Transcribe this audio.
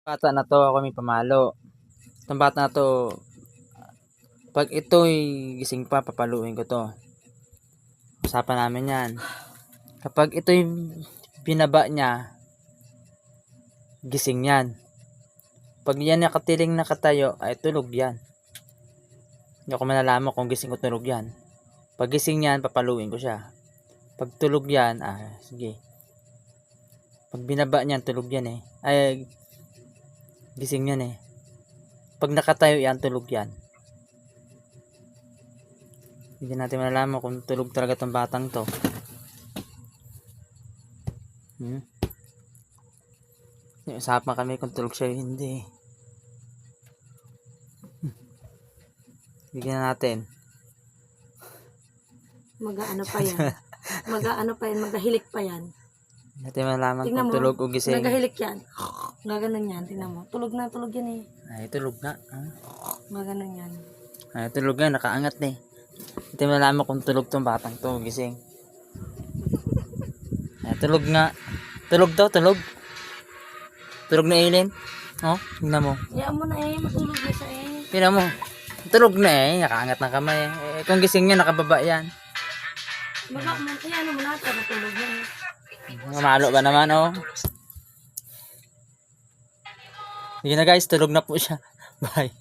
Bata na 'to, ako may pamalo. Itong bata na 'to, 'pag ito'y gising pa, papaluin ko 'to. Usapan namin 'yan. Kapag ito'y binaba niya, gising 'yan. 'Pag 'yan nakatiling nakatayo, ay tulog 'yan. Hindi ko malalaman kung gising o tulog 'yan. 'Pag gising 'yan, papaluin ko siya. 'Pag tulog 'yan, sige. 'Pag binaba niyan, tulog 'yan eh. Ay, gising 'yan eh. 'Pag nakatayo 'yan, tulog 'yan. Hindi natin malalaman kung tulog talaga tong batang to. Usapan kami kung tulog siya o hindi. Bigyan natin. Mag-aano pa yan. Mag-aano pa yan. Maghahilik pa yan. Hindi natin malalaman Tingnan kung mo, tulog o gising. naghahilik yan. Gaganon yan. Tingnan mo. Tulog na tulog yan eh. Ay, tulog na. Gaganon yan. Ay, tulog na. Nakaangat na eh. Hindi natin malalaman kung tulog tong batang to o gising. Ay, tulog nga. Tulog daw, tulog. Tulog na Aileen. Oh, tingnan mo. Hayaan mo na eh. Matulog na siya eh. Tingnan mo. Tulog na eh. Nakaangat ng kamay eh. Kung gising niya, nakababa yan. Baba mo. Ano mo natin. Matulog na eh. Mamalo ba naman oh. Sige na guys, tulog na po siya. Bye.